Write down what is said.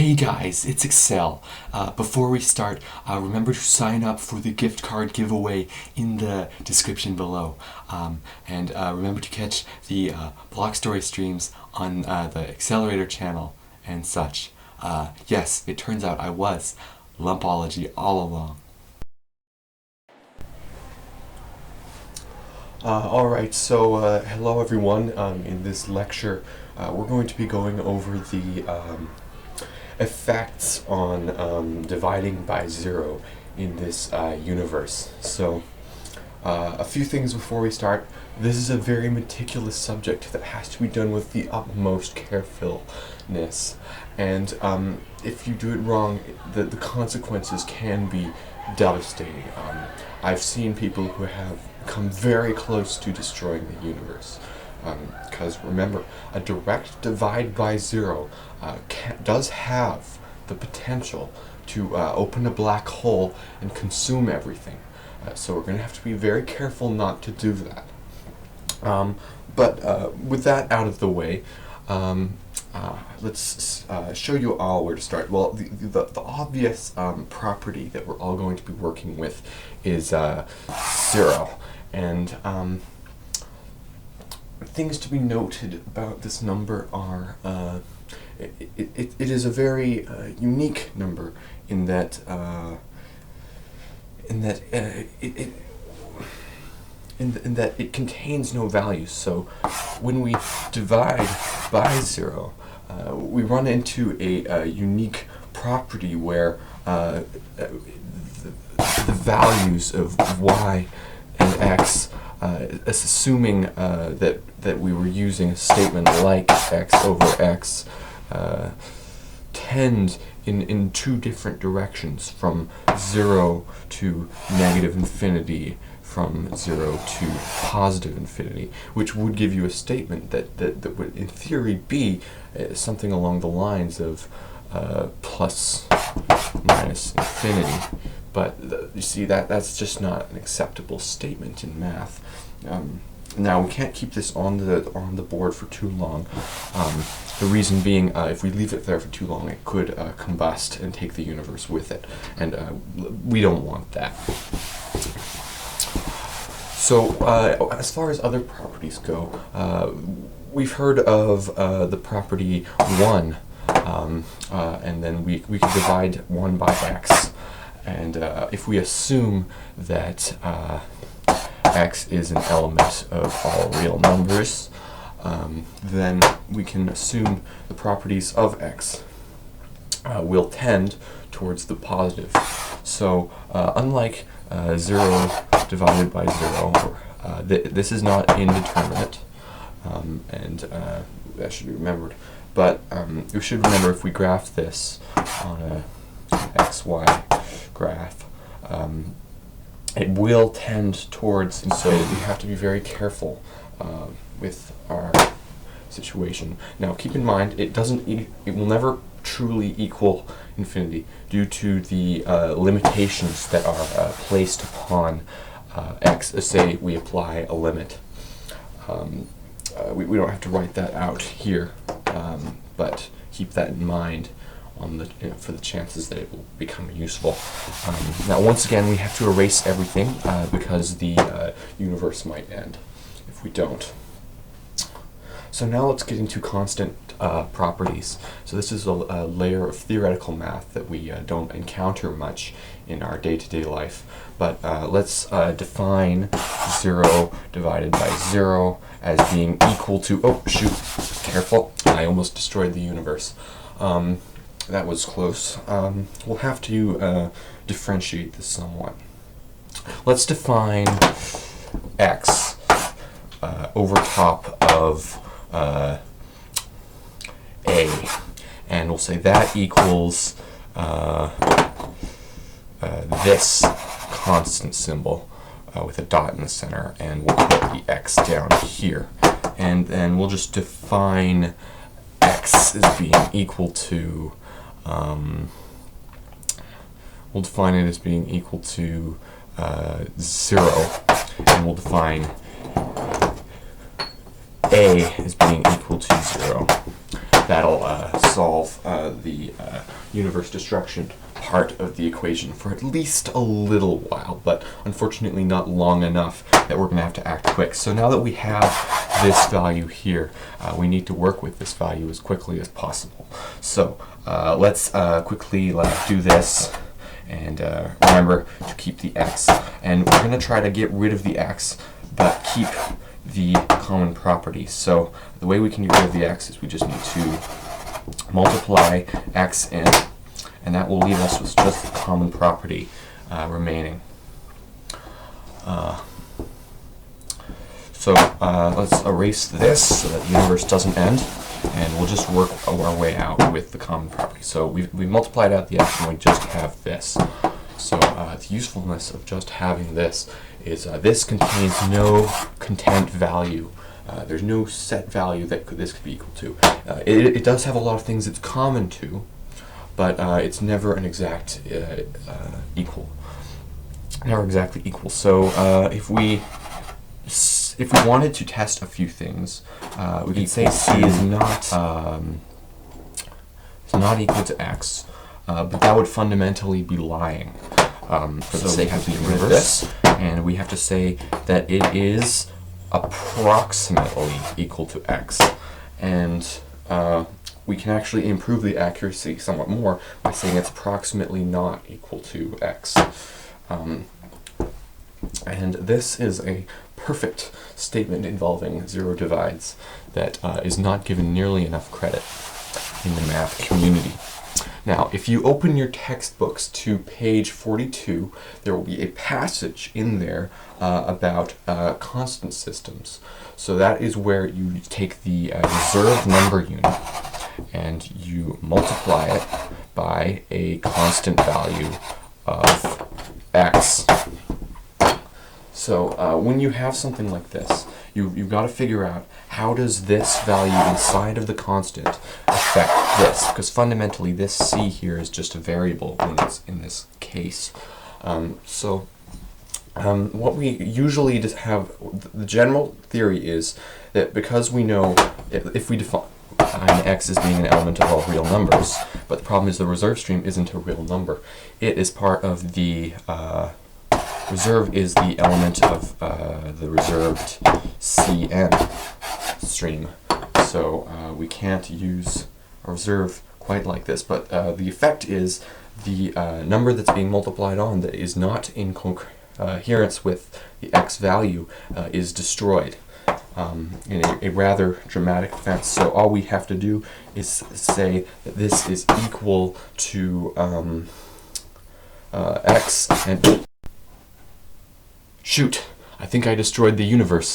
Hey guys, it's Excel. Before we start, remember to sign up for the gift card giveaway in the description below. And remember to catch the Block Story streams on the Accelerator channel and such. Yes, it turns out I was Lumpology all along. Alright, so hello everyone. In this lecture, we're going to be going over the effects on dividing by zero in this universe. So a few things before we start. This is a very meticulous subject that has to be done with the utmost carefulness, and if you do it wrong, the consequences can be devastating. I've seen people who have come very close to destroying the universe. Because remember, a direct divide by zero does have the potential to open a black hole and consume everything. So we're going to have to be very careful not to do that. But with that out of the way, let's show you all where to start. Well, the obvious property that we're all going to be working with is zero. And things to be noted about this number are it is a very unique number in that it contains no values. So when we divide by zero, we run into a unique property where the values of y and x, assuming that we were using a statement like x over x, tend in two different directions, from 0 to negative infinity, from 0 to positive infinity, which would give you a statement that would in theory be something along the lines of plus minus infinity. But you see, that's just not an acceptable statement in math. Now we can't keep this on the board for too long. The reason being, if we leave it there for too long, it could combust and take the universe with it, and we don't want that. So as far as other properties go, we've heard of the property 1, and then we can divide 1 by x. And if we assume that x is an element of all real numbers, then we can assume the properties of x will tend towards the positive. So unlike 0 divided by 0, this is not indeterminate, and that should be remembered. But we should remember, if we graph this on a xy graph, it will tend towards, and so we have to be very careful with our situation. Now keep in mind, it will never truly equal infinity due to the limitations that are placed upon x. Say we apply a limit. We don't have to write that out here, but keep that in mind for the chances that it will become useful. Now once again, we have to erase everything because the universe might end if we don't. So now let's get into constant properties. So this is a layer of theoretical math that we don't encounter much in our day-to-day life. But let's define 0 divided by 0 as being equal to, oh shoot, careful, I almost destroyed the universe. That was close. We'll have to differentiate this somewhat. Let's define x over top of a, and we'll say that equals this constant symbol with a dot in the center, and we'll put the x down here. And then we'll just define x as being equal to, we'll define it as being equal to 0, and we'll define a as being equal to 0. that'll solve the universe destruction part of the equation for at least a little while, but unfortunately not long enough that we're going to have to act quick. So now that we have this value here, we need to work with this value as quickly as possible. So let's quickly do this, and remember to keep the x. And we're going to try to get rid of the x, but keep the common property. So the way we can get rid of the x is we just need to multiply x in, and that will leave us with just the common property remaining. So let's erase this so that the universe doesn't end, and we'll just work our way out with the common property. So we've multiplied out the x, and we just have this. So the usefulness of just having this is this contains no content value. There's no set value that this could be equal to. It does have a lot of things it's common to, but it's never an exact equal. Never exactly equal. So if we wanted to test a few things, we could say c is not equal to x, but that would fundamentally be lying. For the sake of the universe, and we have to say that it is approximately equal to x, and we can actually improve the accuracy somewhat more by saying it's approximately not equal to x. And this is a perfect statement involving zero divides that is not given nearly enough credit in the math community. Now, if you open your textbooks to page 42, there will be a passage in there about constant systems. So that is where you take the reserved number unit and you multiply it by a constant value of x. So when you have something like this, you've got to figure out how does this value inside of the constant affect this, because fundamentally this c here is just a variable when it's in this case. What we usually just have, the general theory is that because we know if we define x as being an element of all real numbers, but the problem is the reserved stream isn't a real number. It is part of the reserve is the element of the reserved Cn stream. So we can't use a reserve quite like this, but the effect is the number that's being multiplied on that is not in coherence with the x value is destroyed in a rather dramatic offense. So all we have to do is say that this is equal to x, and shoot, I think I destroyed the universe.